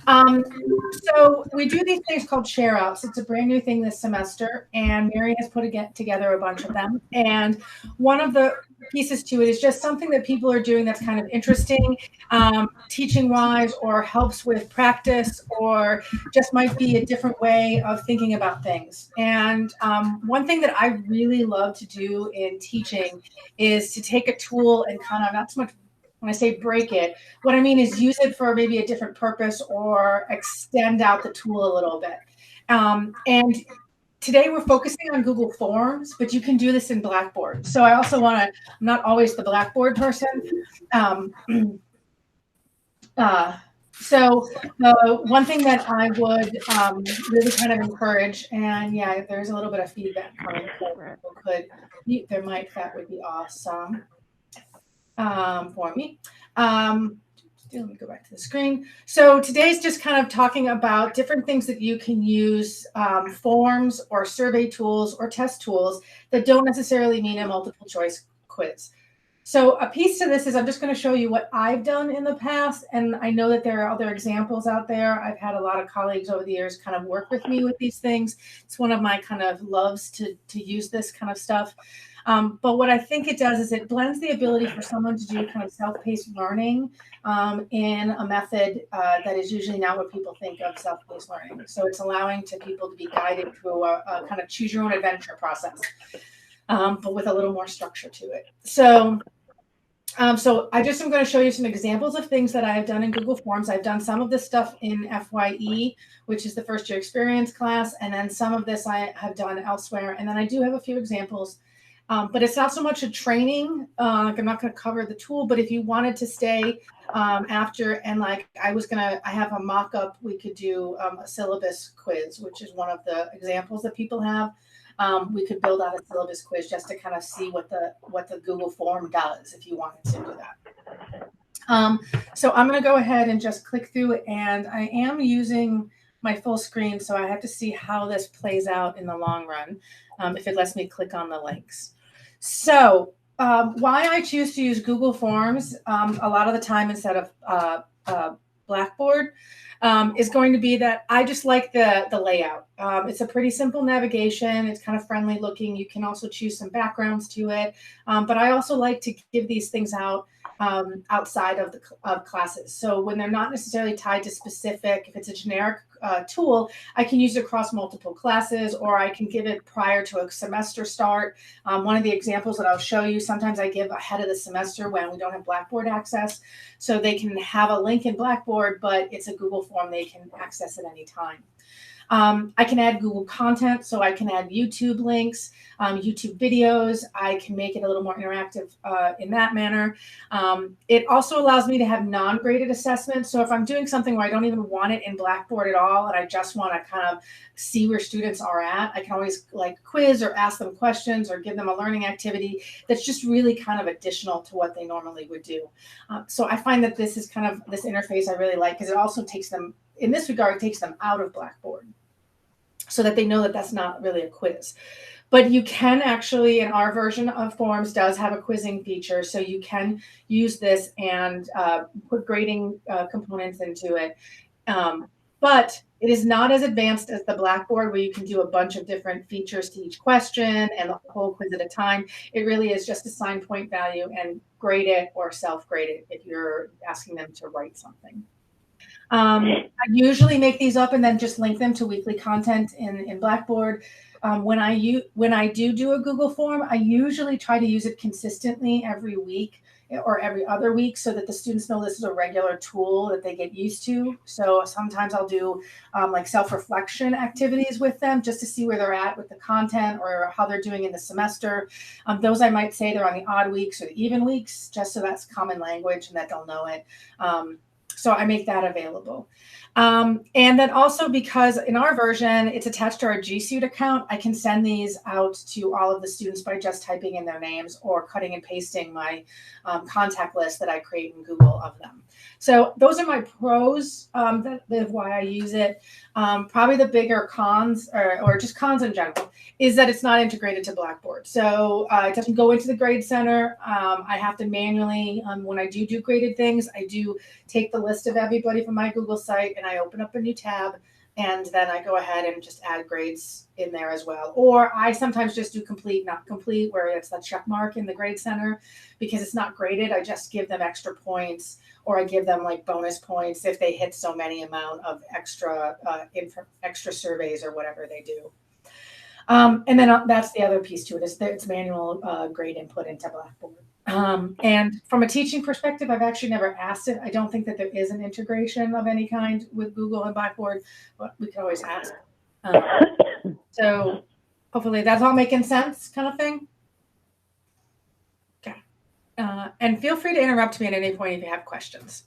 Um, so we do these things called share outs. It's a brand new thing this semester, and Mary has put together a bunch of them. And one of the pieces to it is just something that people are doing that's kind of interesting, teaching wise, or helps with practice, or just might be a different way of thinking about things. And one thing that I really love to do in teaching is to take a tool and kind of, not so much when I say break it, what I mean is use it for maybe a different purpose or extend out the tool a little bit. And today we're focusing on Google Forms, but you can do this in Blackboard. So I also want to, I'm not always the Blackboard person. Um, so the one thing that I would really kind of encourage, and yeah, there's a little bit of feedback coming, so people could, that would be awesome for me. Let me go back to the screen. So today's just kind of talking about different things that you can use, forms or survey tools or test tools that don't necessarily mean a multiple choice quiz. So a piece to this is I'm just going to show you what I've done in the past. And I know that there are other examples out there. I've had a lot of colleagues over the years kind of work with me with these things. It's one of my kind of loves to use this kind of stuff. But what I think it does is it blends the ability for someone to do kind of self-paced learning in a method that is usually not what people think of self-paced learning. So it's allowing to people to be guided through a kind of choose your own adventure process, but with a little more structure to it. So I just am going to show you some examples of things that I've done in Google Forms. I've done some of this stuff in FYE, which is the first year experience class, and then some of this I have done elsewhere. And then I do have a few examples. But it's not so much a training. I'm not going to cover the tool, but if you wanted to stay after, and like I have a mock-up, we could do a syllabus quiz, which is one of the examples that people have. We could build out a syllabus quiz just to kind of see what the Google form does if you wanted to do that. So I'm going to go ahead and just click through it, and I am using my full screen, so I have to see how this plays out in the long run, if it lets me click on the links. So why I choose to use Google Forms a lot of the time instead of Blackboard is going to be that I just like the layout. It's a pretty simple navigation. It's kind of friendly looking. You can also choose some backgrounds to it. But I also like to give these things out outside of classes. So when they're not necessarily tied to specific, if it's a generic tool, I can use it across multiple classes, or I can give it prior to a semester start. One of the examples that I'll show you, sometimes I give ahead of the semester when we don't have Blackboard access. So they can have a link in Blackboard, but it's a Google form they can access at any time. I can add Google content, so I can add YouTube links, YouTube videos. I can make it a little more interactive in that manner. It also allows me to have non-graded assessments. So if I'm doing something where I don't even want it in Blackboard at all, and I just want to kind of see where students are at, I can always like quiz or ask them questions or give them a learning activity that's just really kind of additional to what they normally would do. So I find that this is kind of this interface I really like, because it also takes them, in this regard, it takes them out of Blackboard, so that they know that that's not really a quiz. But you can actually, in our version of Forms, does have a quizzing feature. So you can use this and put grading components into it. But it is not as advanced as the Blackboard, where you can do a bunch of different features to each question and the whole quiz at a time. It really is just assign point value and grade it or self-grade it if you're asking them to write something. I usually make these up and then just link them to weekly content in Blackboard. When I do a Google form, I usually try to use it consistently every week or every other week, so that the students know this is a regular tool that they get used to. So sometimes I'll do like self-reflection activities with them just to see where they're at with the content or how they're doing in the semester. Those I might say they're on the odd weeks or the even weeks, just so that's common language and that they'll know it. So I make that available. And then also, because in our version, it's attached to our G Suite account, I can send these out to all of the students by just typing in their names or cutting and pasting my contact list that I create in Google of them. So those are my pros of why I use it. Probably the bigger cons, or just cons in general, is that it's not integrated to Blackboard. So it doesn't go into the Grade Center. I have to manually, when I do graded things, I do take the list of everybody from my Google site, and I open up a new tab, and then I go ahead and just add grades in there as well. Or I sometimes just do complete, not complete, where it's the check mark in the grade center, because it's not graded. I just give them extra points, or I give them like bonus points if they hit so many amount of extra extra surveys or whatever they do. And then that's the other piece to it, is that it's manual grade input into Blackboard. And from a teaching perspective, I've actually never asked it. I don't think that there is an integration of any kind with Google and Blackboard, but we can always ask. So hopefully that's all making sense, kind of thing. Okay. And feel free to interrupt me at any point if you have questions.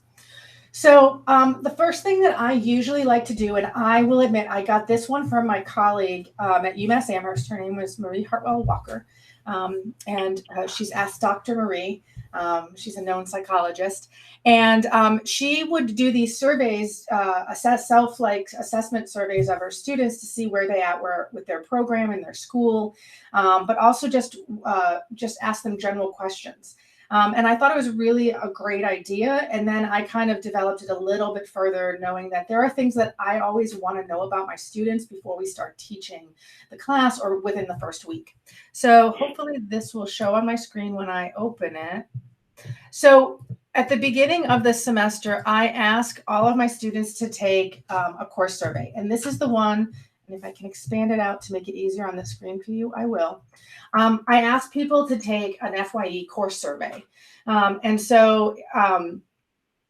So the first thing that I usually like to do, and I will admit I got this one from my colleague at UMass Amherst. Her name was Marie Hartwell Walker. And she's Ask Dr. Marie. She's a known psychologist. And she would do these surveys, assessment surveys of her students to see where they were with their program and their school, but also just ask them general questions. And I thought it was really a great idea. And then I kind of developed it a little bit further, knowing that there are things that I always want to know about my students before we start teaching the class or within the first week. So hopefully this will show on my screen when I open it. So at the beginning of the semester, I ask all of my students to take a course survey. And this is the one, and if I can expand it out to make it easier on the screen for you, I will. I ask people to take an FYE course survey. And so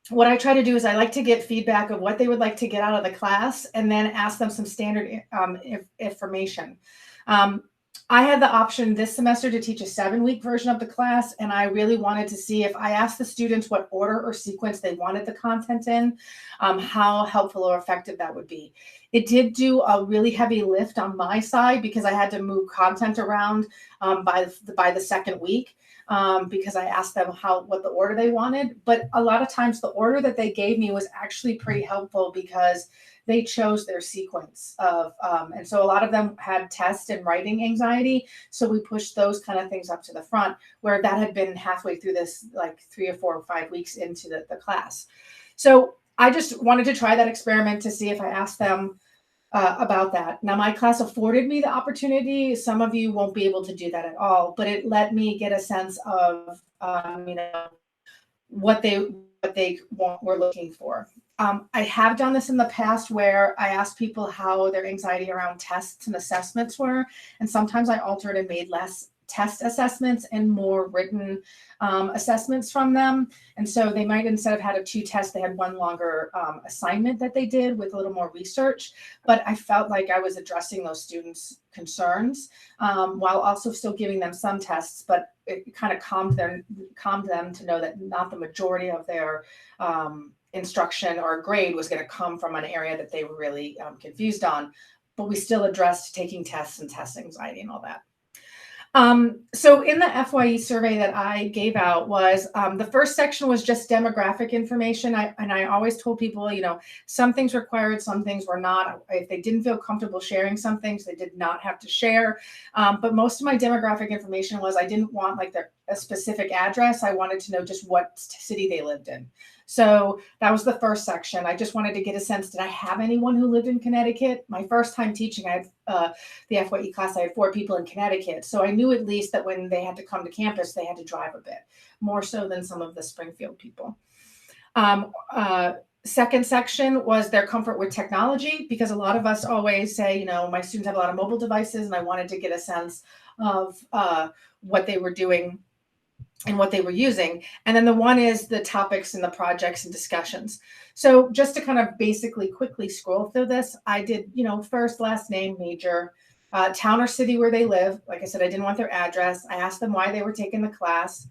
what I try to do is I like to get feedback of what they would like to get out of the class, and then ask them some standard information. I had the option this semester to teach a 7-week version of the class, and I really wanted to see if I asked the students what order or sequence they wanted the content in, how helpful or effective that would be. It did do a really heavy lift on my side because I had to move content around by the second week. Because I asked them what the order they wanted, but a lot of times the order that they gave me was actually pretty helpful because they chose their sequence of, and so a lot of them had test and writing anxiety. So we pushed those kind of things up to the front, where that had been halfway through this, like 3 or 4 or 5 weeks into the class. So I just wanted to try that experiment to see if I asked them about that. Now, my class afforded me the opportunity. Some of you won't be able to do that at all, but it let me get a sense of, what they were looking for. I have done this in the past where I asked people how their anxiety around tests and assessments were, and sometimes I altered and made less test assessments and more written assessments from them. And so they might, instead of having 2 tests, they had one longer assignment that they did with a little more research. But I felt like I was addressing those students' concerns while also still giving them some tests, but it kind of calmed them to know that not the majority of their instruction or grade was going to come from an area that they were really confused on, but we still addressed taking tests and test anxiety and all that. So in the FYE survey that I gave out was, the first section was just demographic information. I always told people, some things required, some things were not. If they didn't feel comfortable sharing some things, they did not have to share. But most of my demographic information was, I didn't want like a specific address. I wanted to know just what city they lived in. So that was the first section. I just wanted to get a sense, did I have anyone who lived in Connecticut? My first time teaching, I had the FYE class, I had 4 people in Connecticut. So I knew at least that when they had to come to campus, they had to drive a bit, more so than some of the Springfield people. Second section was their comfort with technology, because a lot of us always say, my students have a lot of mobile devices, and I wanted to get a sense of what they were doing and what they were using. And then the one is the topics and the projects and discussions. So just to kind of basically quickly scroll through this, I did, first, last name, major, town or city where they live. Like I said, I didn't want their address. I asked them why they were taking the class.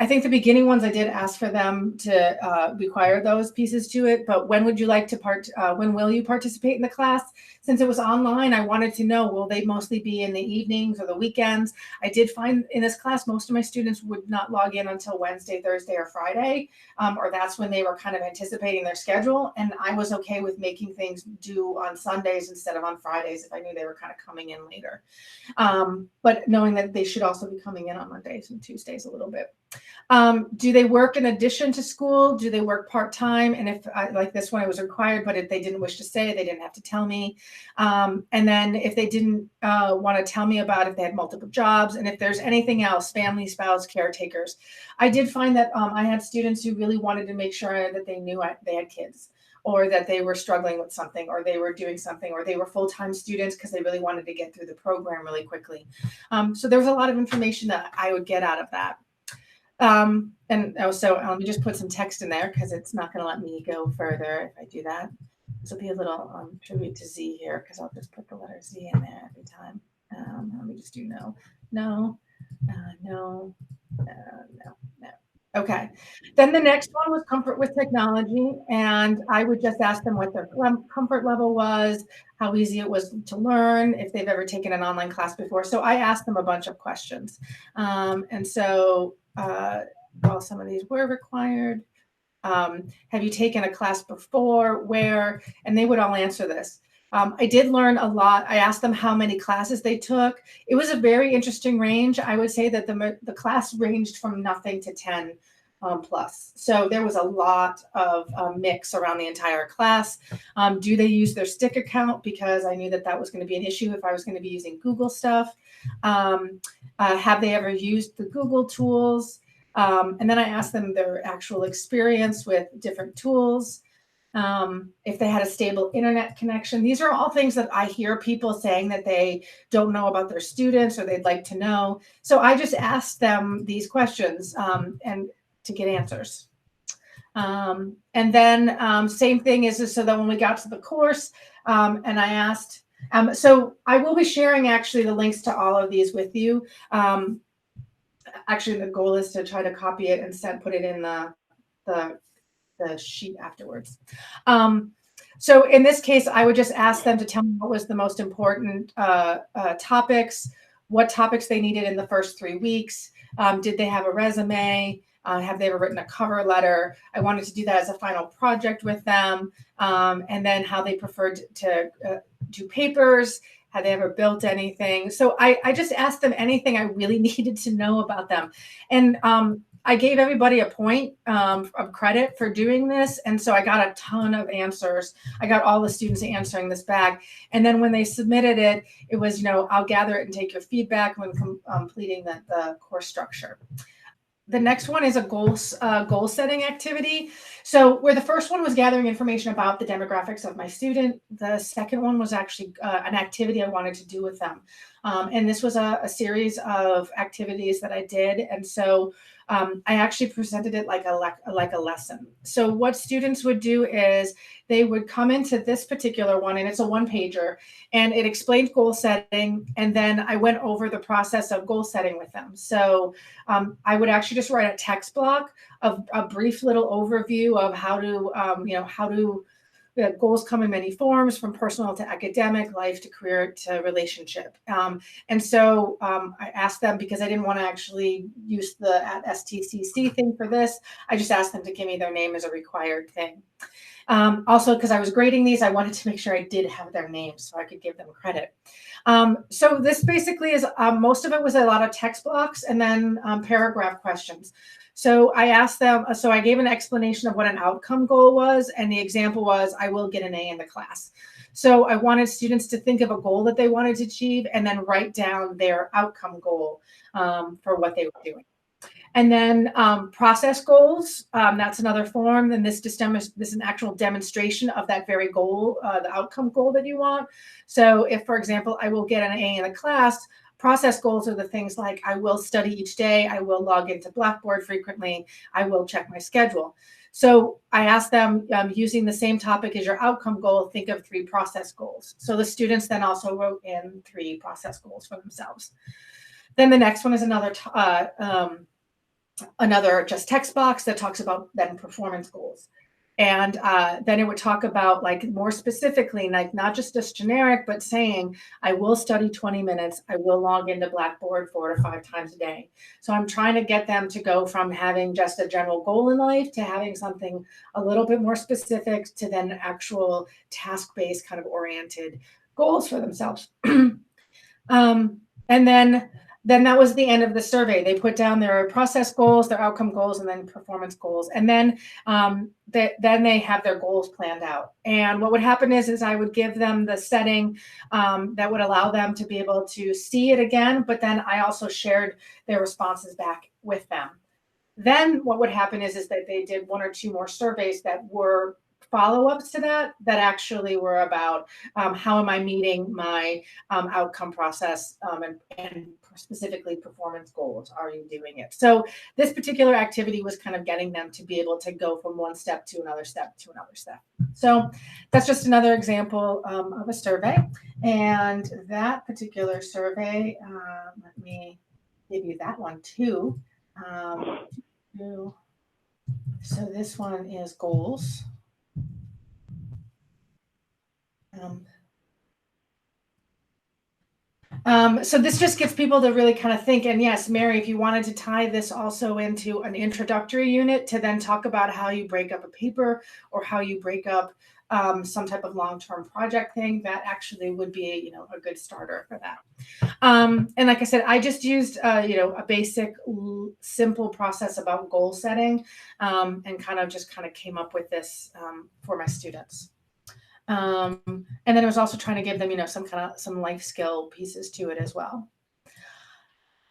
I think the beginning ones, I did ask for them to require those pieces to it, but when would you like to when will you participate in the class? Since it was online, I wanted to know, will they mostly be in the evenings or the weekends? I did find in this class, most of my students would not log in until Wednesday, Thursday, or Friday, or that's when they were kind of anticipating their schedule. And I was okay with making things due on Sundays instead of on Fridays if I knew they were kind of coming in later. But knowing that they should also be coming in on Mondays and Tuesdays a little bit. Do they work in addition to school? Do they work part-time? And if like this one, it was required, but if they didn't wish to say, they didn't have to tell me. And then if they didn't want to tell me about if they had multiple jobs, and if there's anything else, family, spouse, caretakers. I did find that I had students who really wanted to make sure that they knew they had kids, or that they were struggling with something, or they were doing something, or they were full-time students because they really wanted to get through the program really quickly. So there was a lot of information that I would get out of that. And also, let me just put some text in there because it's not going to let me go further if I do that. This will be a little tribute to Z here because I'll just put the letter Z in there every time. Let me just do no, no, no, no. Okay. Then the next one was comfort with technology. And I would just ask them what their comfort level was, how easy it was to learn, if they've ever taken an online class before. So I asked them a bunch of questions. And so, well, some of these were required. Have you taken a class before? Where? And they would all answer this. I did learn a lot. I asked them how many classes they took. It was a very interesting range. I would say that the class ranged from nothing to 10 plus. So there was a lot of mix around the entire class. Do they use their Stick account? Because I knew that that was going to be an issue if I was going to be using Google stuff. Have they ever used the Google tools? And then I asked them their actual experience with different tools. If they had a stable internet connection. These are all things that I hear people saying that they don't know about their students or they'd like to know. So I just asked them these questions and to get answers. And then same thing is so that when we got to the course and I asked, so I will be sharing actually the links to all of these with you. Actually, the goal is to try to copy it and put it in the sheet afterwards. So in this case, I would just ask them to tell me what was the most important topics, what topics they needed in the first 3 weeks. Did they have a resume? Have they ever written a cover letter? I wanted to do that as a final project with them. And then how they preferred to do papers. Had they ever built anything? So I just asked them anything I really needed to know about them. And I gave everybody a point of credit for doing this. And so I got a ton of answers. I got all the students answering this back. And then when they submitted it, it was, I'll gather it and take your feedback when completing the course structure. The next one is a goal setting activity. So where the first one was gathering information about the demographics of my student, the second one was actually an activity I wanted to do with them. And this was a series of activities that I did. And so I actually presented it like a lesson. So what students would do is they would come into this particular one, and it's a one-pager, and it explained goal setting. And then I went over the process of goal setting with them. So I would actually just write a text block of a brief little overview of how to goals come in many forms, from personal to academic, life to career to relationship. And so I asked them, because I didn't want to actually use the @STCC thing for this, I just asked them to give me their name as a required thing. Also, because I was grading these, I wanted to make sure I did have their names so I could give them credit. So this basically is, most of it was a lot of text blocks and then paragraph questions. So I asked them, so I gave an explanation of what an outcome goal was. And the example was, I will get an A in the class. So I wanted students to think of a goal that they wanted to achieve and then write down their outcome goal for what they were doing. And then process goals, that's another form. And this is an actual demonstration of that very goal, the outcome goal that you want. So if, for example, I will get an A in the class, process goals are the things like I will study each day, I will log into Blackboard frequently, I will check my schedule. So I asked them, using the same topic as your outcome goal, think of 3 process goals. So the students then also wrote in 3 process goals for themselves. Then the next one is another just text box that talks about then performance goals. And then it would talk about, like, more specifically, like not just this generic, but saying, I will study 20 minutes. I will log into Blackboard 4 to 5 times a day. So I'm trying to get them to go from having just a general goal in life to having something a little bit more specific to then actual task-based kind of oriented goals for themselves. And then then that was the end of the survey. They put down their process goals, their outcome goals, and then performance goals. And then then they have their goals planned out. And what would happen is I would give them the setting that would allow them to be able to see it again. But then I also shared their responses back with them. Then what would happen is that they did 1 or 2 more surveys that were follow-ups to that actually were about how am I meeting my outcome process and specifically performance goals. Are you doing it? So this particular activity was kind of getting them to be able to go from one step to another step to another step. So that's just another example of a survey. And that particular survey, let me give you that one too. So this one is goals. So this just gets people to really kind of think. And yes, Mary, if you wanted to tie this also into an introductory unit to then talk about how you break up a paper or how you break up some type of long-term project thing, that actually would be, a good starter for that. And like I said, I just used, a basic, simple process about goal setting and kind of came up with this for my students. And then it was also trying to give them, some life skill pieces to it as well.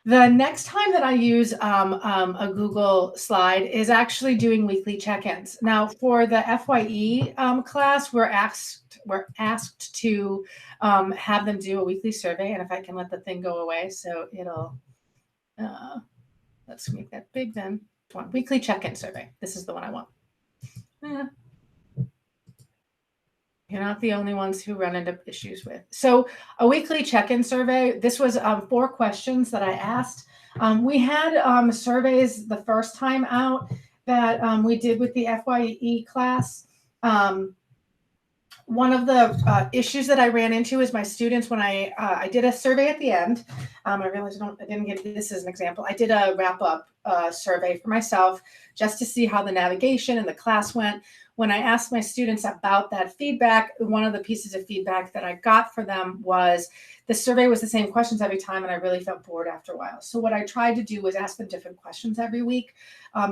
The next time that I use a Google slide is actually doing weekly check-ins. Now, for the FYE class, we're asked to have them do a weekly survey, and if I can let the thing go away, so it'll let's make that big then. Weekly check-in survey. This is the one I want. You're not the only ones who run into issues with. So a weekly check-in survey, this was 4 questions that I asked. We had surveys the first time out that we did with the FYE class. One of the issues that I ran into is my students, when I did a survey at the end, I realized I didn't give this as an example. I did a wrap-up survey for myself just to see how the navigation and the class went. When I asked my students about that feedback, one of the pieces of feedback that I got for them was the survey was the same questions every time, and I really felt bored after a while. So what I tried to do was ask them different questions every week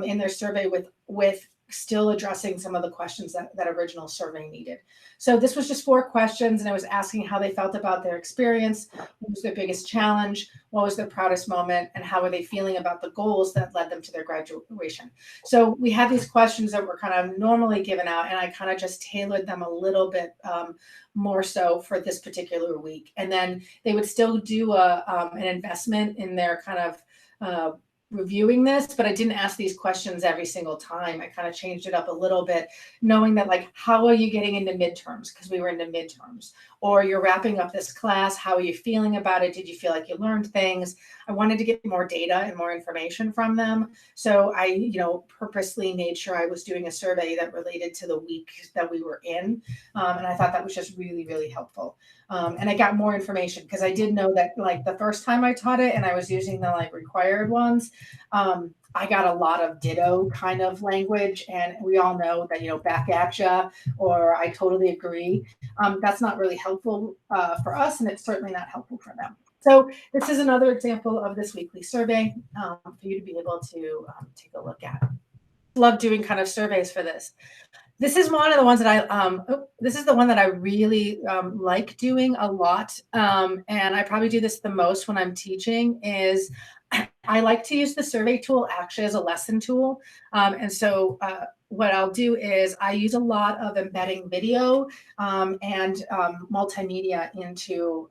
in their survey with still addressing some of the questions that original survey needed. So this was just 4 questions, and I was asking how they felt about their experience, what was their biggest challenge, what was their proudest moment, and how were they feeling about the goals that led them to their graduation. So we had these questions that were kind of normally given out, and I kind of just tailored them a little bit more so for this particular week. And then they would still do an investment in their kind of reviewing this, but I didn't ask these questions every single time. I kind of changed it up a little bit, knowing that, like, how are you getting into midterms? Because we were into midterms. Or you're wrapping up this class. How are you feeling about it? Did you feel like you learned things? I wanted to get more data and more information from them. So I, purposely made sure I was doing a survey that related to the week that we were in. And I thought that was just really, really helpful. And I got more information because I did know that, like, the first time I taught it and I was using the required ones, I got a lot of ditto kind of language, and we all know that, back at ya, or I totally agree. That's not really helpful for us, and it's certainly not helpful for them. So this is another example of this weekly survey for you to be able to take a look at. Love doing kind of surveys for this. This is one of the ones that this is the one that I really like doing a lot. And I probably do this the most when I'm teaching is I like to use the survey tool actually as a lesson tool. And so what I'll do is I use a lot of embedding video and multimedia into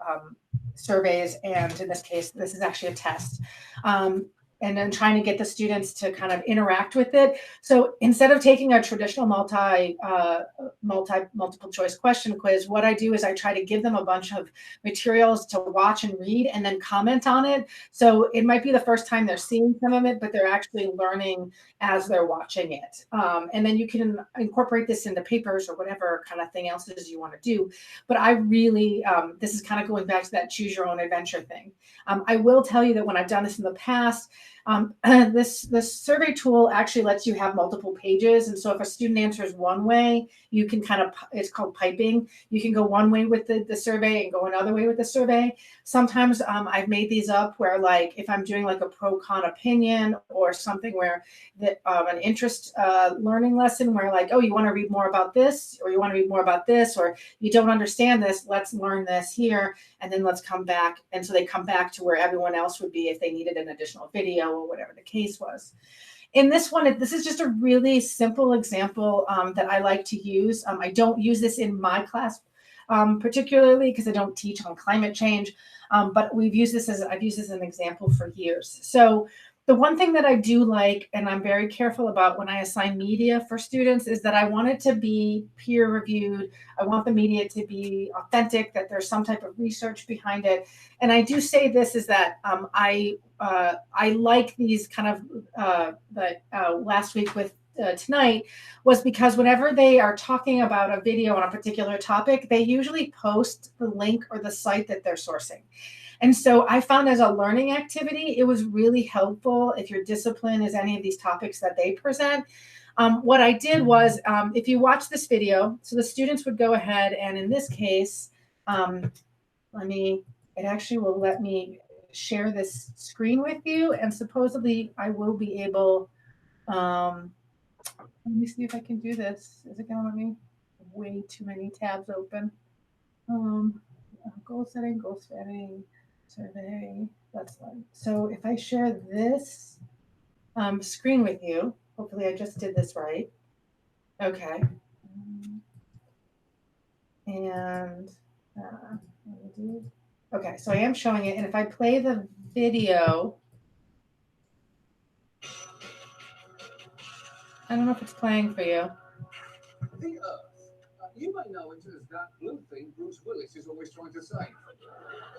surveys. And in this case, this is actually a test. And then trying to get the students to kind of interact with it. So instead of taking a traditional multiple choice question quiz, what I do is I try to give them a bunch of materials to watch and read and then comment on it. So it might be the first time they're seeing some of it, but they're actually learning as they're watching it. And then you can incorporate this into papers or whatever kind of thing else it is you want to do. But I really, this is kind of going back to that choose your own adventure thing. I will tell you that when I've done this in the past, This survey tool actually lets you have multiple pages. And so if a student answers one way, you can kind of, it's called piping. You can go one way with the survey and go another way with the survey. Sometimes I've made these up where, like, if I'm doing like a pro-con opinion or something where an interest learning lesson where, like, oh, you want to read more about this, or you want to read more about this, or you don't understand this, let's learn this here, and then let's come back. And so they come back to where everyone else would be if they needed an additional video or whatever the case was. In this one, this is just a really simple example that I like to use. I don't use this in my class particularly because I don't teach on climate change, but I've used this as an example for years. So the one thing that I do like, and I'm very careful about when I assign media for students, is that I want it to be peer reviewed. I want the media to be authentic, that there's some type of research behind it. And I do say this is that I like these kind of last week with tonight was because whenever they are talking about a video on a particular topic, they usually post the link or the site that they're sourcing. And so I found as a learning activity, it was really helpful if your discipline is any of these topics that they present. What I did was, if you watch this video, so the students would go ahead and in this case, it actually will let me share this screen with you, and supposedly I will be able, let me see if I can do this. Is it gonna let me? Way too many tabs open. Goal setting, survey, that's one. So if I share this screen with you, hopefully I just did this right. Okay. And okay, so I am showing it. And if I play the video, I don't know if it's playing for you. The Earth. You may know it as that blue thing Bruce Willis is always trying to say,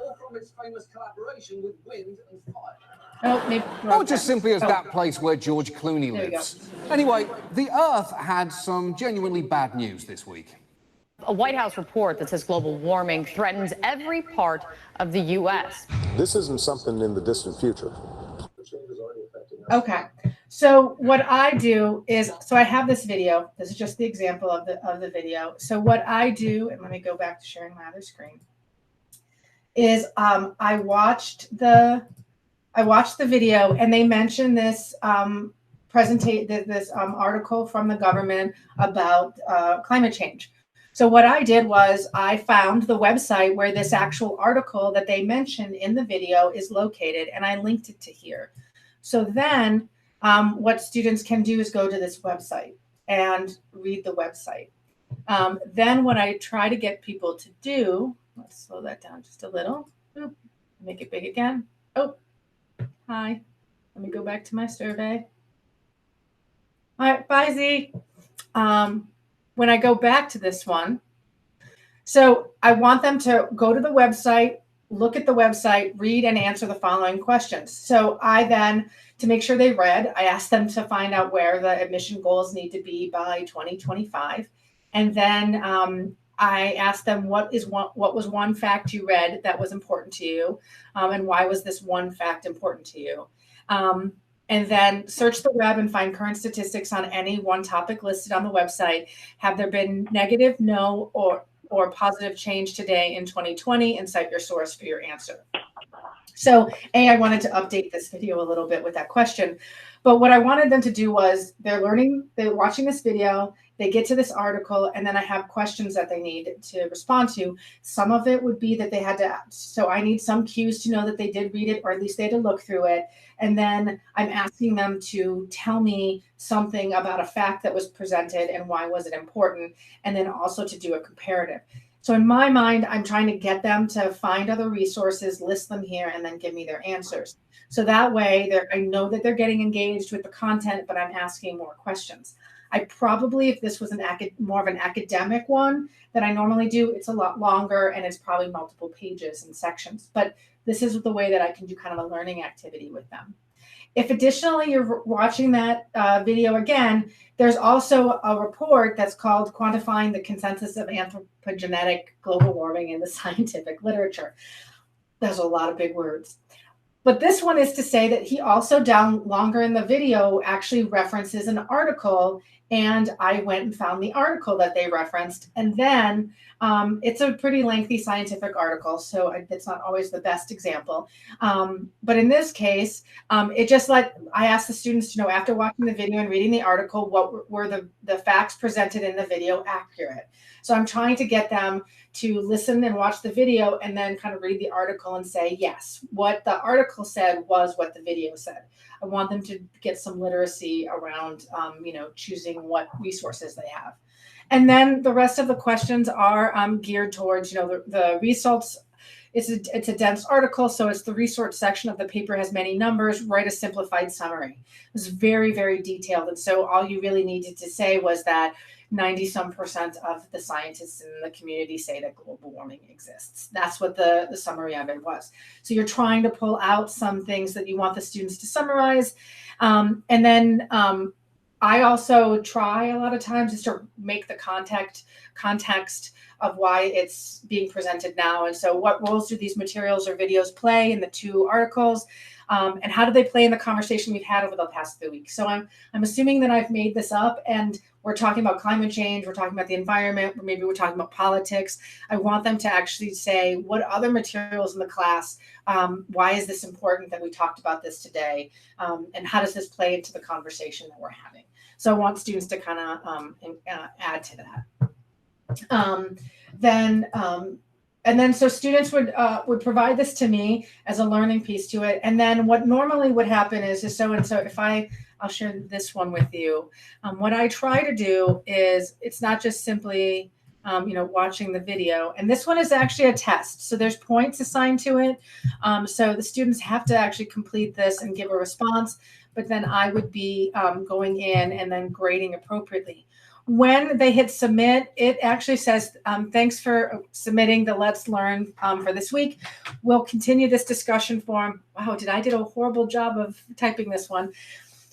or from its famous collaboration with wind and fire. Or just simply as that place where George Clooney lives. Anyway, the Earth had some genuinely bad news this week. A White House report that says global warming threatens every part of the U.S. This isn't something in the distant future. Okay, so what I do is, so I have this video. This is just the example of the video. So what I do, and let me go back to sharing my other screen, is I watched the video, and they mentioned this article from the government about climate change. So what I did was I found the website where this actual article that they mentioned in the video is located, and I linked it to here. So then what students can do is go to this website and read the website. Then what I try to get people to do, let's slow that down just a little. Oop, make it big again. Oh, hi. Let me go back to my survey. All right, bye, Z. When I go back to this one, so I want them to go to the website, look at the website, read and answer the following questions. So I then, to make sure they read, I asked them to find out where the emission goals need to be by 2025. And then I asked them, what was one fact you read that was important to you? And why was this one fact important to you? And then search the web and find current statistics on any one topic listed on the website. Have there been negative, no, or positive change today in 2020, and cite your source for your answer. So I wanted to update this video a little bit with that question. But what I wanted them to do was they're watching this video, they get to this article, and then I have questions that they need to respond to. Some of it would be that they had to, so I need some cues to know that they did read it, or at least they had to look through it. And then I'm asking them to tell me something about a fact that was presented and why was it important, and then also to do a comparative. So in my mind, I'm trying to get them to find other resources, list them here, and then give me their answers. So that way I know that they're getting engaged with the content, but I'm asking more questions. I probably, if this was more of an academic one that I normally do, it's a lot longer and it's probably multiple pages and sections. But this is the way that I can do kind of a learning activity with them. If additionally you're watching that video again, there's also a report that's called Quantifying the Consensus of Anthropogenic Global Warming in the Scientific Literature. There's a lot of big words. But this one is to say that he also down longer in the video actually references an article, and I went and found the article that they referenced. And then it's a pretty lengthy scientific article, so it's not always the best example. But in this case, it just I asked the students to know, after watching the video and reading the article, what were the facts presented in the video accurate? So I'm trying to get them to listen and watch the video and then kind of read the article and say, yes, what the article said was what the video said. I want them to get some literacy around, choosing what resources they have. And then the rest of the questions are geared towards, the results. It's a dense article, so it's the resource section of the paper has many numbers. Write a simplified summary. It's very, very detailed. And so all you really needed to say was that 90% of the scientists in the community say that global warming exists. That's what the summary of it was. So you're trying to pull out some things that you want the students to summarize. And then I also try a lot of times just to make the context of why it's being presented now. And so what roles do these materials or videos play in the two articles? And how do they play in the conversation we've had over the past 3 weeks? So I'm assuming that I've made this up, and we're talking about climate change, we're talking about the environment, or maybe we're talking about politics. I want them to actually say, what other materials in the class, why is this important that we talked about this today? And how does this play into the conversation that we're having? So I want students to kind of add to that. And then so students would provide this to me as a learning piece to it. And then what normally would happen is so if I'll share this one with you. What I try to do is, it's not just simply watching the video. And this one is actually a test. So there's points assigned to it. So the students have to actually complete this and give a response. But then I would be going in and then grading appropriately. When they hit submit, it actually says, thanks for submitting the Let's Learn for this week. We'll continue this discussion forum. Wow, I did a horrible job of typing this one.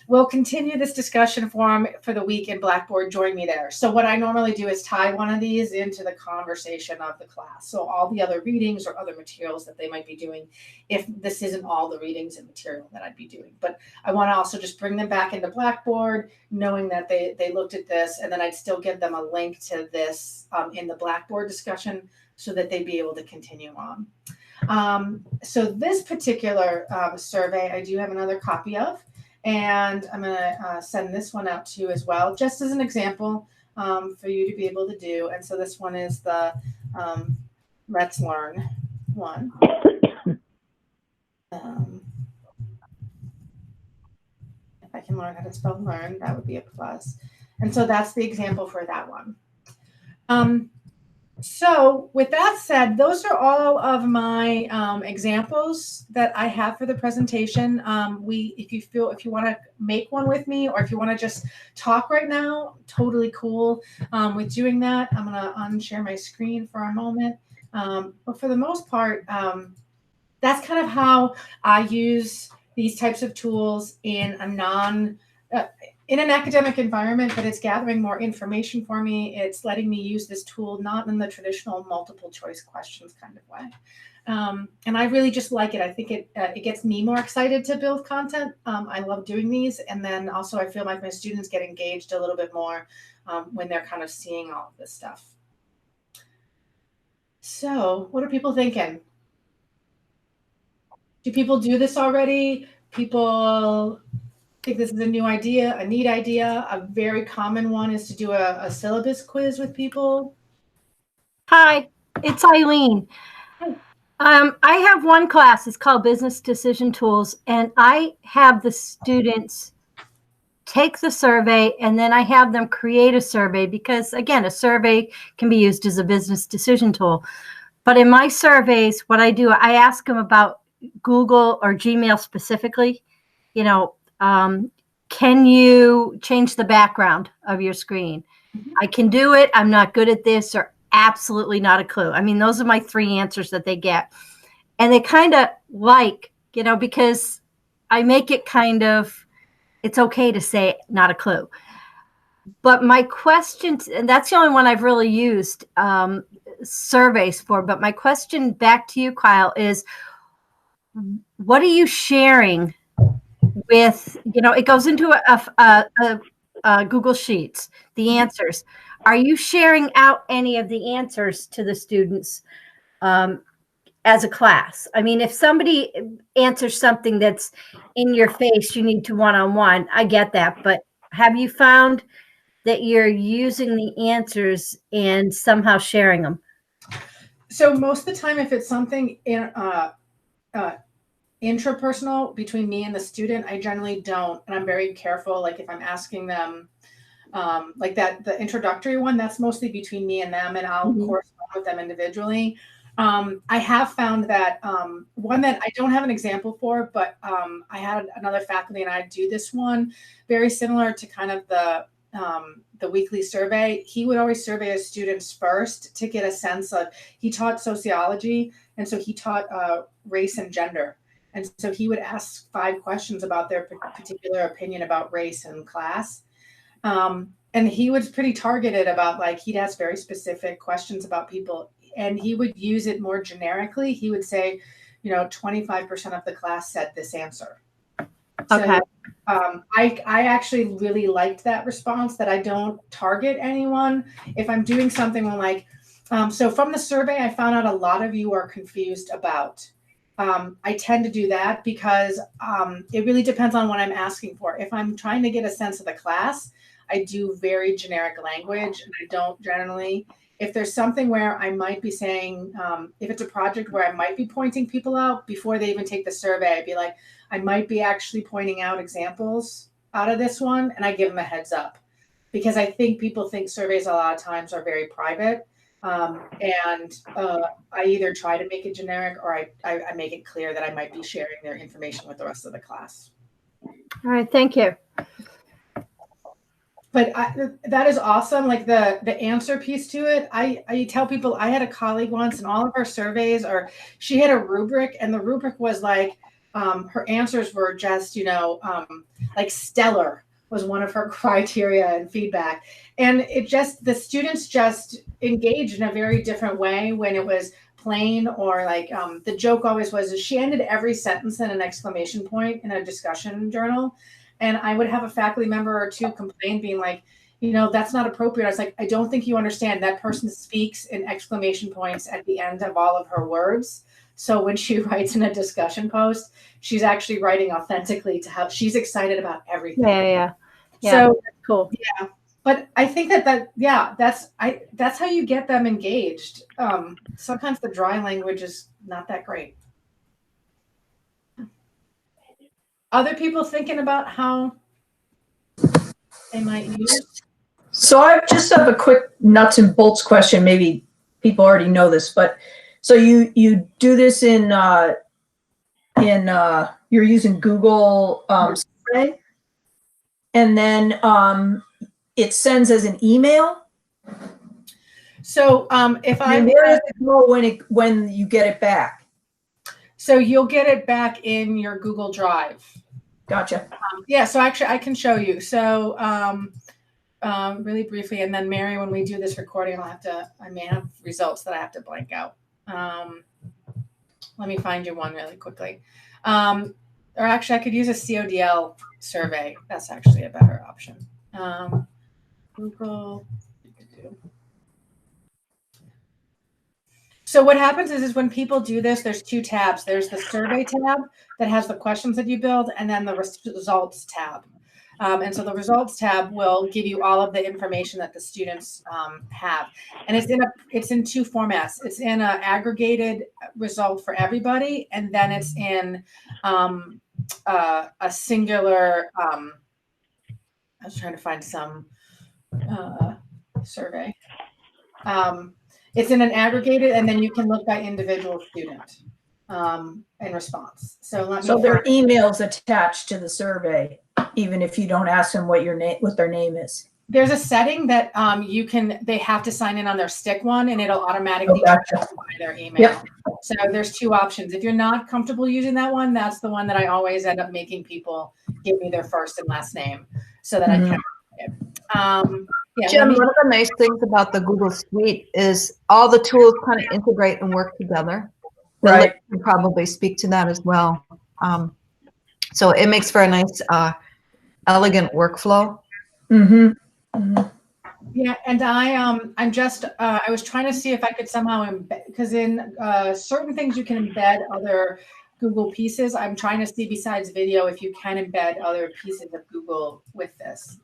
We'll continue this discussion forum for the week in Blackboard. Join me there. So what I normally do is tie one of these into the conversation of the class. So all the other readings or other materials that they might be doing, if this isn't all the readings and material that I'd be doing. But I want to also just bring them back into Blackboard, knowing that they looked at this, and then I'd still give them a link to this in the Blackboard discussion so that they'd be able to continue on. So this particular survey, I do have another copy of. And I'm going to send this one out to you as well, just as an example for you to be able to do. And so this one is the Let's Learn one. If I can learn how to spell learn, that would be a plus. And so that's the example for that one. So with that said, those are all of my examples that I have for the presentation. If you want to make one with me, or if you want to just talk right now, totally cool with doing that. I'm going to unshare my screen for a moment. But for the most part, that's kind of how I use these types of tools in in an academic environment, but it's gathering more information for me. It's letting me use this tool, not in the traditional multiple choice questions kind of way. And I really just like it. I think it gets me more excited to build content. I love doing these. And then also I feel like my students get engaged a little bit more when they're kind of seeing all of this stuff. So what are people thinking? Do people do this already? People think this is a new idea, a neat idea. A very common one is to do a syllabus quiz with people. Hi, it's Eileen. I have one class, it's called Business Decision Tools, and I have the students take the survey, and then I have them create a survey because, again, a survey can be used as a business decision tool. But in my surveys, what I do, I ask them about Google or Gmail specifically. Can you change the background of your screen? Mm-hmm. I can do it. I'm not good at this, or absolutely not a clue. I mean, those are my 3 answers that they get. And they kind of because I make it kind of, it's okay to say not a clue. But my question, and that's the only one I've really used surveys for, but my question back to you, Kyle, is what are you sharing with, it goes into a Google Sheets, the answers. Are you sharing out any of the answers to the students as a class? I mean, if somebody answers something that's in your face, you need to one-on-one. I get that. But have you found that you're using the answers and somehow sharing them? So most of the time, if it's something intrapersonal between me and the student, I generally don't. And I'm very careful. Like if I'm asking them, like the introductory one, that's mostly between me and them, and I'll correspond with them individually. I have found that one that I don't have an example for, but I had another faculty and I do this one very similar to kind of the weekly survey. He would always survey his students first to get a sense of, he taught sociology. And so he taught race and gender. And so he would ask 5 questions about their particular opinion about race and class. And he was pretty targeted about, like, he'd ask very specific questions about people, and he would use it more generically. He would say, 25% of the class said this answer. Okay. So, I actually really liked that response, that I don't target anyone. If I'm doing something like, so from the survey, I found out a lot of you are confused about. I tend to do that because it really depends on what I'm asking for. If I'm trying to get a sense of the class, I do very generic language, and I don't generally. If there's something where I might be saying, if it's a project where I might be pointing people out before they even take the survey, I'd be like, I might be actually pointing out examples out of this one, and I give them a heads up. Because I think people think surveys a lot of times are very private. And I either try to make it generic, or I make it clear that I might be sharing their information with the rest of the class. All right, thank you. But that is awesome. Like the answer piece to it. I tell people, I had a colleague once, and all of our surveys she had a rubric, and the rubric was like, her answers were just, like stellar was one of her criteria and feedback. And the students just engaged in a very different way when it was plain, or like the joke always was, she ended every sentence in an exclamation point in a discussion journal. And I would have a faculty member or two complain, being like, that's not appropriate. I was like, I don't think you understand. That person speaks in exclamation points at the end of all of her words. So when she writes in a discussion post, she's actually writing authentically to how she's excited about everything. Yeah. So that's cool. Yeah. But I think that's how you get them engaged. Sometimes the dry language is not that great. Other people thinking about how they might use it? So I just have a quick nuts and bolts question. Maybe people already know this, but so you do this in you're using Google Survey, and then it sends as an email. So if I where does it go when you get it back? So you'll get it back in your Google Drive. Gotcha. Yeah, so actually I can show you. So really briefly, and then Mary, when we do this recording, I may have results that I have to blank out. Let me find you one really quickly. Or actually I could use a CODL survey. That's actually a better option. Google. So what happens is when people do this, there's 2 tabs. There's the survey tab that has the questions that you build, and then the results tab. And so the results tab will give you all of the information that the students have. And it's in 2 formats. It's in an aggregated result for everybody, and then it's in a singular, I was trying to find some survey. It's in an aggregated, and then you can look by individual student in response. So there are emails attached to the survey, even if you don't ask them what their name is. There's a setting that they have to sign in on their stick one, and it'll automatically by their email. Yep. So there's 2 options. If you're not comfortable using that one, that's the one that I always end up making people give me their first and last name so that I can. Jen, one of the nice things about the Google Suite is all the tools kind of integrate and work together. Right. Can probably speak to that as well. So it makes for a nice, elegant workflow. Mm-hmm. Mm-hmm. Yeah, and I was trying to see if I could somehow embed, because in certain things you can embed other Google pieces. I'm trying to see, besides video, if you can embed other pieces of Google with this.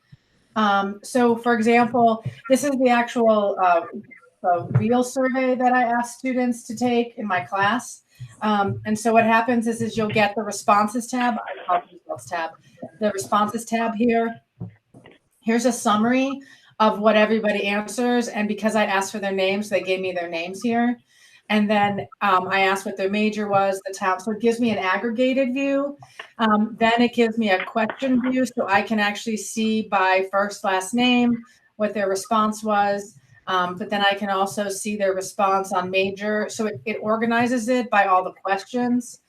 So for example, this is the actual real survey that I asked students to take in my class. And so what happens is you'll get the responses tab, I call it the results tab, the responses tab here. Here's a summary of what everybody answers. And because I asked for their names, they gave me their names here. And then I asked what their major was, the town. So it gives me an aggregated view. Then it gives me a question view. So I can actually see by first, last name, what their response was. But then I can also see their response on major. So it organizes it by all the questions.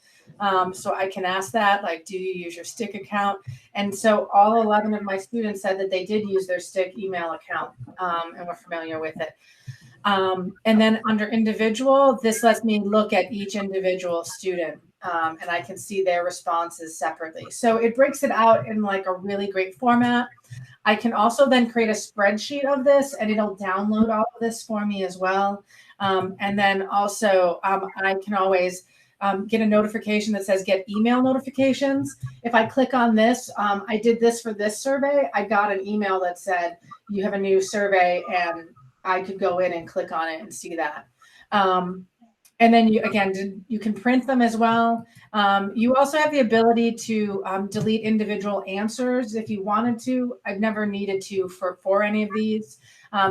So I can ask that, like, do you use your STIC account? And so all 11 of my students said that they did use their STIC email account and were familiar with it. And then under individual, this lets me look at each individual student and I can see their responses separately. So it breaks it out in like a really great format. I can also then create a spreadsheet of this and it'll download all of this for me as well. And then also I can always get a notification that says get email notifications. If I click on this, I did this for this survey. I got an email that said you have a new survey, and I could go in and click on it and see that. And then you can print them as well. You also have the ability to delete individual answers if you wanted to. I've never needed to for any of these.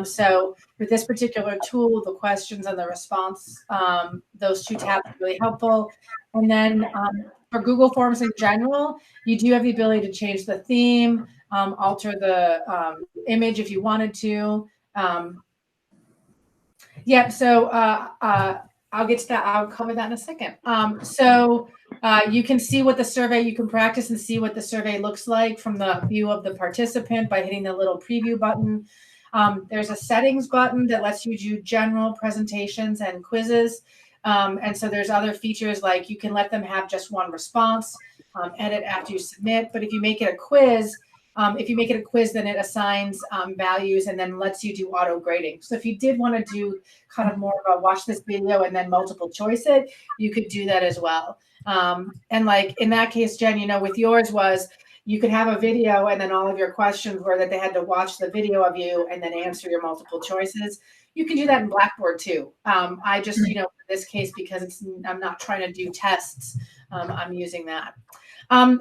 So with this particular tool, the questions and the response, those two tabs are really helpful. And then for Google Forms in general, you do have the ability to change the theme, alter the image if you wanted to. Yeah, so I'll get to that. I'll cover that in a second. So you can see what the survey, you can practice and see what the survey looks like from the view of the participant by hitting the little preview button. There's a settings button that lets you do general presentations and quizzes. And so there's other features like you can let them have just one response, edit after you submit. But if you make it a quiz, then it assigns values and then lets you do auto grading. So if you did want to do kind of more of a watch this video and then multiple choice it, you could do that as well. And like in that case, Jen, you know, with yours was you could have a video and then all of your questions were that they had to watch the video of you and then answer your multiple choices. You can do that in Blackboard too. I just, you know, in this case, because I'm not trying to do tests, I'm using that.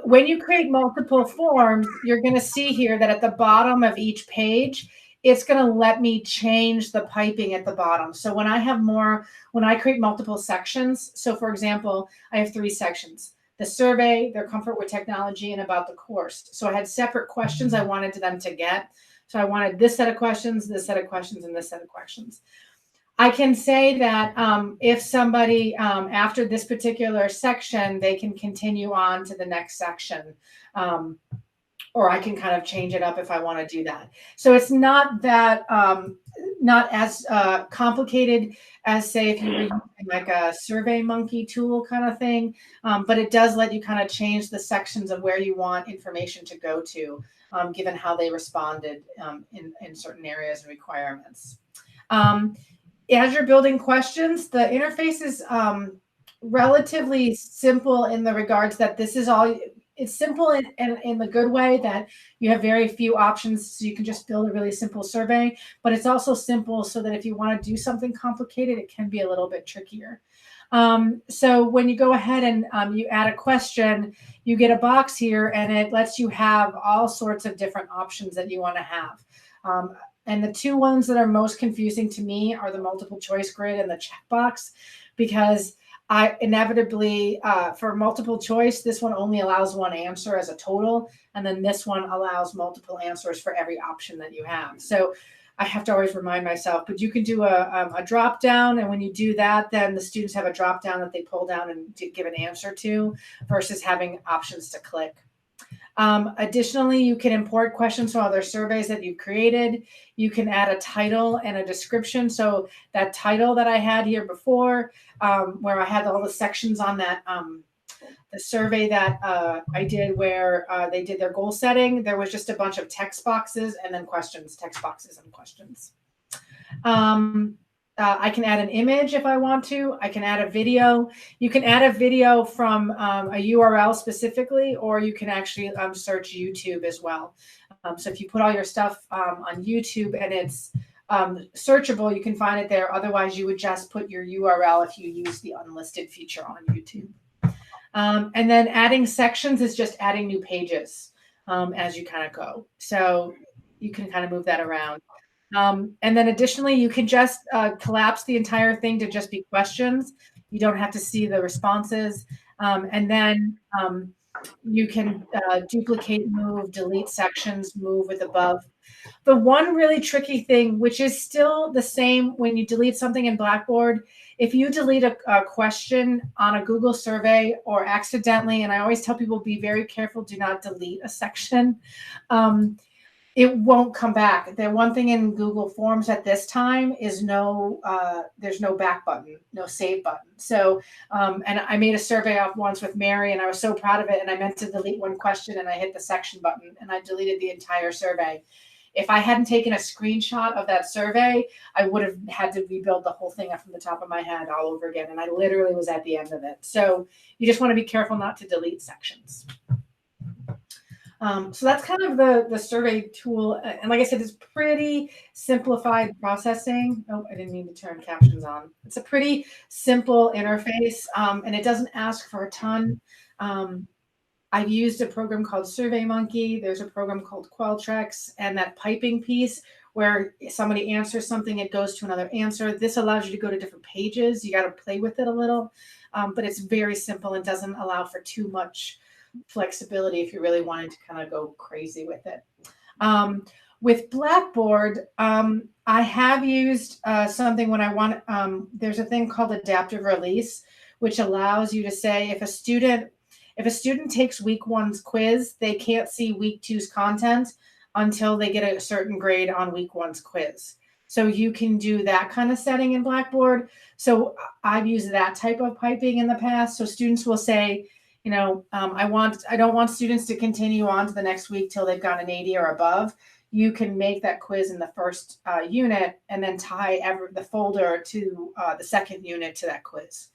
When you create multiple forms, you're going to see here that at the bottom of each page, it's going to let me change the piping at the bottom. So when I create multiple sections, so for example, I have 3 sections: the survey, their comfort with technology, and about the course. So I had separate questions I wanted them to get. So I wanted this set of questions, this set of questions, and this set of questions. I can say that if somebody, after this particular section, they can continue on to the next section, or I can kind of change it up if I want to do that. So it's not that, not as complicated as, say, if you were using like a SurveyMonkey tool kind of thing, but it does let you kind of change the sections of where you want information to go to, given how they responded in certain areas and requirements. As you're building questions, the interface is relatively simple in the regards that this is all, it's simple in the good way that you have very few options, so you can just build a really simple survey, but it's also simple so that if you want to do something complicated, it can be a little bit trickier. So when you go ahead and you add a question, you get a box here and it lets you have all sorts of different options that you want to have. And the 2 ones that are most confusing to me are the multiple choice grid and the checkbox, because I inevitably, for multiple choice, this one only allows one answer as a total. And then this one allows multiple answers for every option that you have. So I have to always remind myself, but you can do a drop down. And when you do that, then the students have a drop down that they pull down and give an answer to versus having options to click. Additionally, you can import questions from other surveys that you've created. You can add a title and a description. So that title that I had here before, where I had all the sections on that, the survey that I did where they did their goal setting, there was just a bunch of text boxes and then questions, text boxes and questions. I can add an image if I want to. I can add a video. You can add a video from a URL specifically, or you can actually search YouTube as well. So if you put all your stuff on YouTube and it's searchable, you can find it there. Otherwise, you would just put your URL if you use the unlisted feature on YouTube. And then adding sections is just adding new pages as you kind of go. So you can kind of move that around. And then additionally, you can just collapse the entire thing to just be questions. You don't have to see the responses. And then you can duplicate, move, delete sections, move with above. The one really tricky thing, which is still the same when you delete something in Blackboard, if you delete a question on a Google survey or accidentally, and I always tell people be very careful, do not delete a section. It won't come back. The one thing in Google Forms at this time is there's no back button, no save button. So, and I made a survey off once with Mary and I was so proud of it. And I meant to delete one question and I hit the section button and I deleted the entire survey. If I hadn't taken a screenshot of that survey, I would have had to rebuild the whole thing up from the top of my head all over again. And I literally was at the end of it. So you just want to be careful not to delete sections. So that's kind of the survey tool. And like I said, it's pretty simplified processing. Oh, I didn't mean to turn captions on. It's a pretty simple interface and it doesn't ask for a ton. I've used a program called SurveyMonkey. There's a program called Qualtrics and that piping piece where somebody answers something, it goes to another answer. This allows you to go to different pages. You got to play with it a little, but it's very simple and doesn't allow for too much flexibility if you really wanted to kind of go crazy with it. With Blackboard, I have used something when I want, there's a thing called adaptive release, which allows you to say if a student takes week 1's quiz, they can't see week 2's content until they get a certain grade on week 1's quiz. So you can do that kind of setting in Blackboard. So I've used that type of piping in the past. So students will say, you know, I don't want students to continue on to the next week till they've got an 80 or above. You can make that quiz in the first unit and then tie the folder to the second unit to that quiz.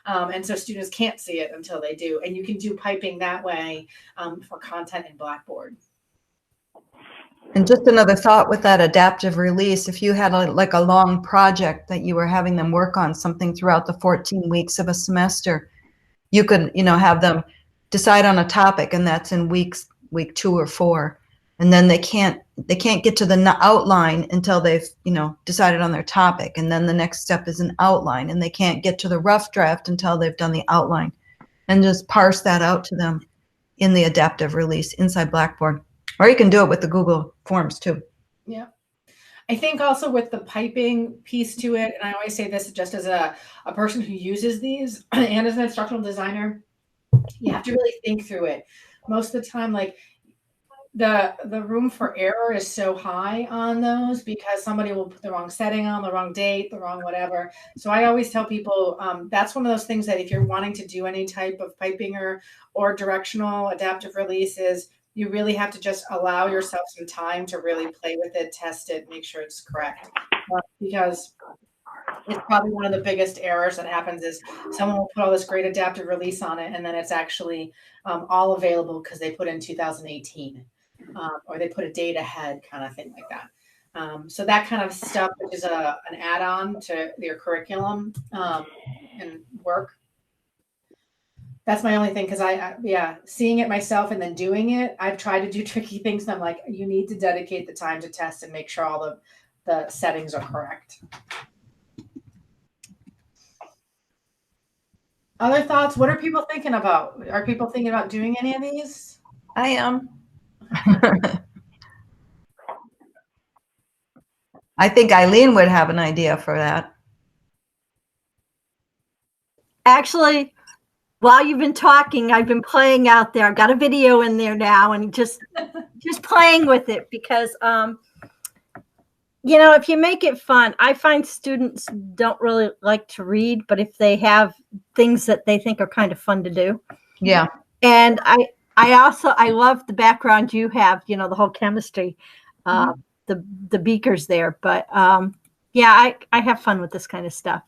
And so students can't see it until they do. And you can do piping that way for content in Blackboard. And just another thought with that adaptive release, if you had like a long project that you were having them work on something throughout the 14 weeks of a semester, you could, you know, have them decide on a topic and that's in week 2 or 4. And then they can't get to the outline until they've, you know, decided on their topic. And then the next step is an outline and they can't get to the rough draft until they've done the outline, and just parse that out to them in the adaptive release inside Blackboard. Or you can do it with the Google Forms too. Yeah. I think also with the piping piece to it, and I always say this just as a person who uses these and as an instructional designer, you have to really think through it. Most of the time, like the room for error is so high on those because somebody will put the wrong setting on, the wrong date, the wrong whatever. So I always tell people that's one of those things that if you're wanting to do any type of piping or directional adaptive releases, you really have to just allow yourself some time to really play with it, test it, make sure it's correct. Because it's probably one of the biggest errors that happens is someone will put all this great adaptive release on it and then it's actually all available because they put in 2018 or they put a date ahead kind of thing like that. So that kind of stuff, which is an add-on to your curriculum and work. That's my only thing because seeing it myself and then doing it, I've tried to do tricky things and I'm like, you need to dedicate the time to test and make sure all the settings are correct. Other thoughts? What are people thinking about? Are people thinking about doing any of these? I am. I think Eileen would have an idea for that. Actually, while you've been talking, I've been playing out there. I've got a video in there now and just playing with it because, if you make it fun, I find students don't really like to read, but if they have things that they think are kind of fun to do. Yeah. And I love the background you have, the whole chemistry, the beakers there. But I have fun with this kind of stuff.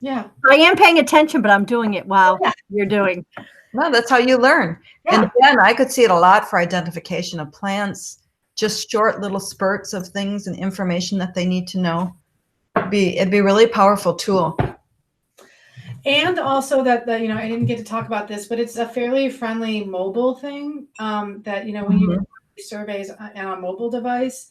Yeah. I am paying attention, but I'm doing it while you're doing. No, that's how you learn. Yeah. And again, I could see it a lot for identification of plants, just short little spurts of things and information that they need to know. It'd be a really powerful tool. And also that I didn't get to talk about this, but it's a fairly friendly mobile thing that, when you do surveys on a mobile device,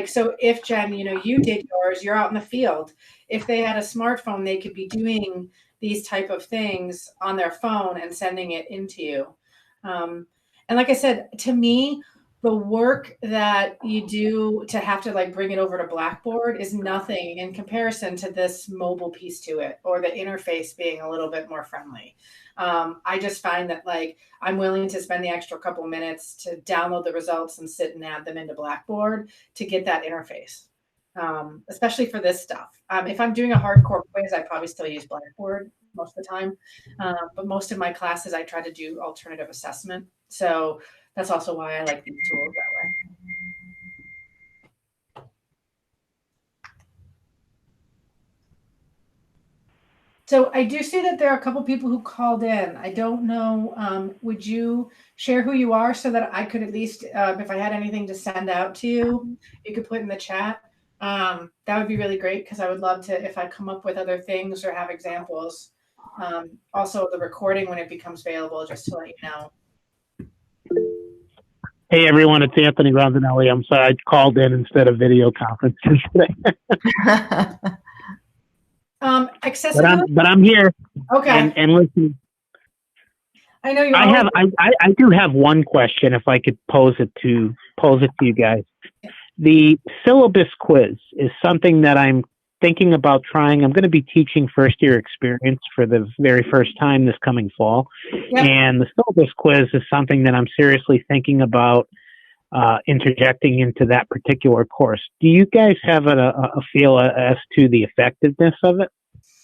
so if Jen, you did yours, you're out in the field. If they had a smartphone, they could be doing these type of things on their phone and sending it into you. And like I said, to me, the work that you do to have to bring it over to Blackboard is nothing in comparison to this mobile piece to it, or the interface being a little bit more friendly. I just find that I'm willing to spend the extra couple minutes to download the results and sit and add them into Blackboard to get that interface, especially for this stuff. If I'm doing a hardcore quiz, I probably still use Blackboard most of the time. But most of my classes, I try to do alternative assessment. So that's also why I like these tools that way. So I do see that there are a couple people who called in. I don't know, would you share who you are so that I could at least, if I had anything to send out to you, you could put in the chat. That would be really great because I would love to, if I come up with other things or have examples. Also the recording when it becomes available, just to let you know. Hey everyone, it's Anthony Rondinelli. I'm sorry I called in instead of video conferences today. Accessibility. But I'm here. Okay. And listen. I know you. I do have one question if I could pose it to you guys. The syllabus quiz is something that I'm thinking about trying. I'm going to be teaching first year experience for the very first time this coming fall. Yep. And the syllabus quiz is something that I'm seriously thinking about interjecting into that particular course. Do you guys have a feel as to the effectiveness of it?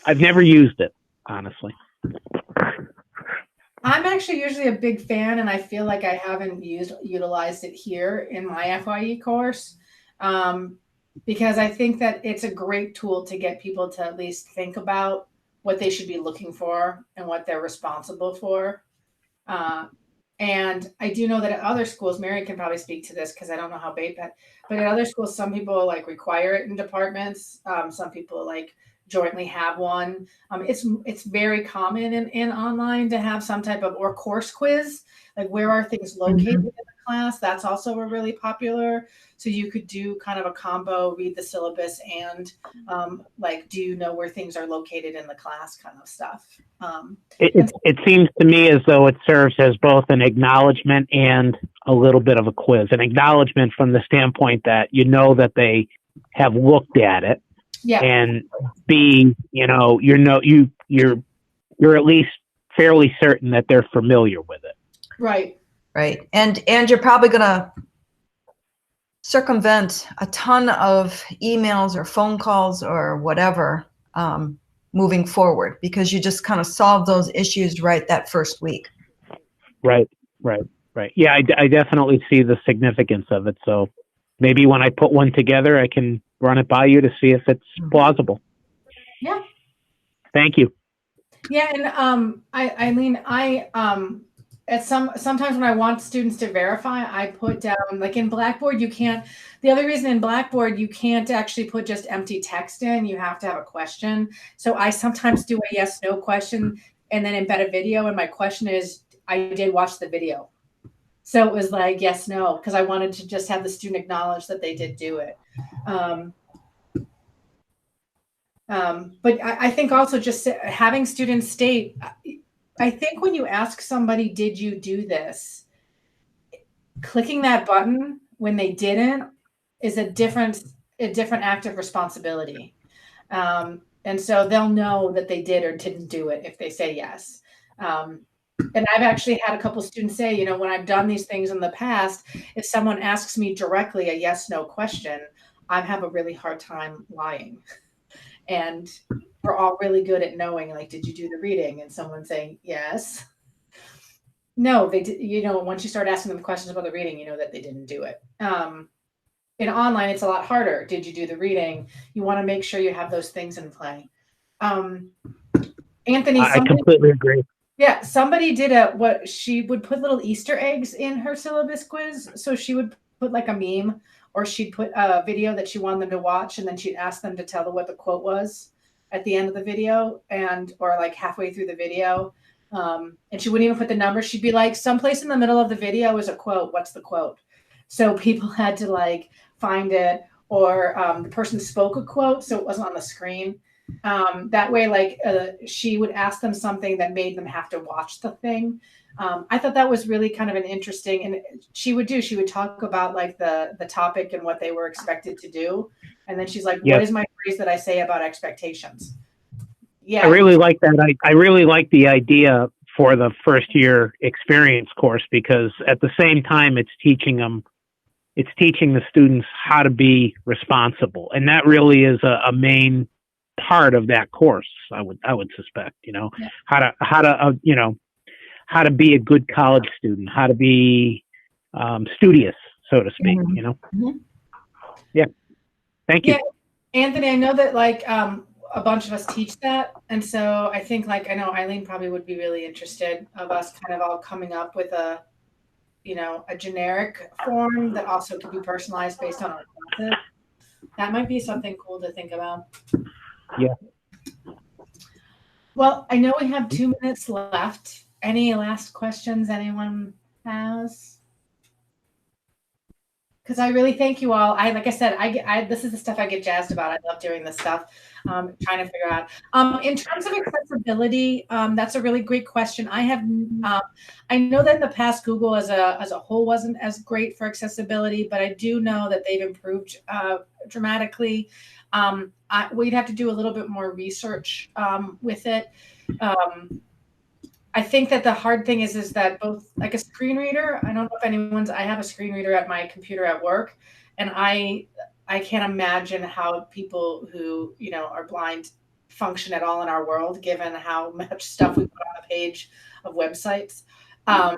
I've never used it, honestly. I'm actually usually a big fan, and I feel like I haven't utilized it here in my FYE course. Because I think that it's a great tool to get people to at least think about what they should be looking for and what they're responsible for. And I do know that at other schools, Mary can probably speak to this because I don't know how BAPET, but at other schools, some people require it in departments. Some people jointly have one. It's very common in online to have some type of or course quiz, where are things located in the class. That's also a really popular. So you could do kind of a combo, read the syllabus and do you know where things are located in the class kind of stuff. It seems to me as though it serves as both an acknowledgement and a little bit of a quiz. An acknowledgement from the standpoint that that they have looked at it. Yeah. And B, you're at least fairly certain that they're familiar with it. Right. Right. And you're probably going to circumvent a ton of emails or phone calls or whatever moving forward because you just kind of solve those issues right that first week. Right. Yeah, I definitely see the significance of it. So maybe when I put one together, I can run it by you to see if it's plausible. Yeah. Thank you. Yeah, and Eileen, sometimes when I want students to verify, I put down in Blackboard, you can't. The other reason in Blackboard you can't actually put just empty text in. You have to have a question. So I sometimes do a yes/no question and then embed a video. And my question is, I did watch the video. So it was yes/no because I wanted to just have the student acknowledge that they did do it. But I think also just having students state. I think when you ask somebody, did you do this? Clicking that button when they didn't is a different act of responsibility. And so they'll know that they did or didn't do it if they say yes. And I've actually had a couple students say, you know, when I've done these things in the past, if someone asks me directly a yes, no question, I have a really hard time lying. And we're all really good at knowing, like, did you do the reading? And someone saying yes. No, they did. You know, once you start asking them questions about the reading, you know that they didn't do it. In online, it's a lot harder. Did you do the reading? You want to make sure you have those things in play. Anthony, I completely agree. Yeah, somebody did what she would put little Easter eggs in her syllabus quiz. So she would put like a meme, or she'd put a video that she wanted them to watch, and then she'd ask them to tell them what the quote was at the end of the video, or like halfway through the video. And she wouldn't even put the number. She'd be like, someplace in the middle of the video is a quote. What's the quote? So people had to like find it, or the person spoke a quote, so it wasn't on the screen. That way, like she would ask them something that made them have to watch the thing. I thought that was really kind of an interesting, and she would talk about like the topic and what they were expected to do. And then she's like, what is my phrase that I say about expectations? Yeah. I really like that. I really like the idea for the first year experience course, because at the same time it's teaching the students how to be responsible. And that really is a main part of that course. I would suspect, you know, how to be a good college student, how to be studious, so to speak, you know? Mm-hmm. Yeah. Thank you. Yeah. Anthony, I know that like a bunch of us teach that. And so I think like, I know Eileen probably would be really interested of us kind of all coming up with a generic form that also could be personalized based on our classes. That might be something cool to think about. Yeah. Well, I know we have 2 minutes left. Any last questions anyone has? Because I really thank you all. Like I said, this is the stuff I get jazzed about. I love doing this stuff, trying to figure out. In terms of accessibility, that's a really great question. I know that in the past, Google as a whole wasn't as great for accessibility, but I do know that they've improved dramatically. We'd have to do a little bit more research with it. I think that the hard thing is that both like a screen reader, I don't know if I have a screen reader at my computer at work, and I can't imagine how people who, you know, are blind function at all in our world, given how much stuff we put on the page of websites. But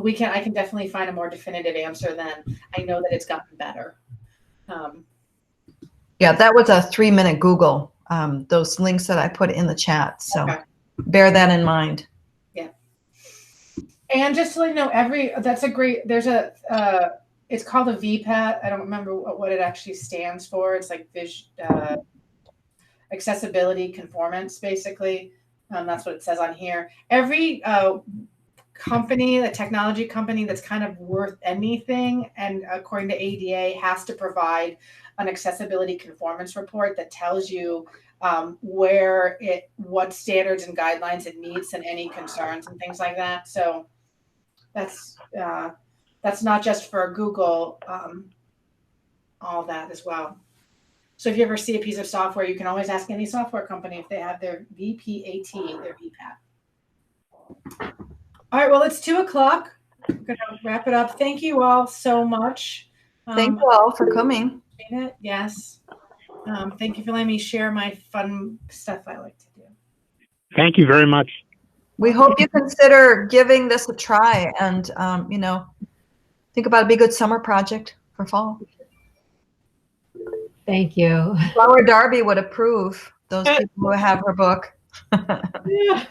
I can definitely find a more definitive answer then. I know that it's gotten better. Yeah, that was a 3-minute Google, those links that I put in the chat. So bear that in mind. Yeah. And just to let you know, it's called a VPAT. I don't remember what it actually stands for. It's like accessibility conformance, basically. That's what it says on here. Every company, the technology company that's kind of worth anything, and according to ADA, has to provide an accessibility conformance report that tells you what standards and guidelines it meets and any concerns and things like that. So that's not just for Google, all that as well. So if you ever see a piece of software, you can always ask any software company if they have their VPAT, their VPAT. All right, well, it's 2:00. I'm going to wrap it up. Thank you all so much. Thank you all for coming. Yes. Thank you for letting me share my fun stuff I like to do. Thank you very much. We hope you consider giving this a try and, think about it. Be a good summer project for fall. Thank you. Flower Darby would approve, those people who have her book. Yeah.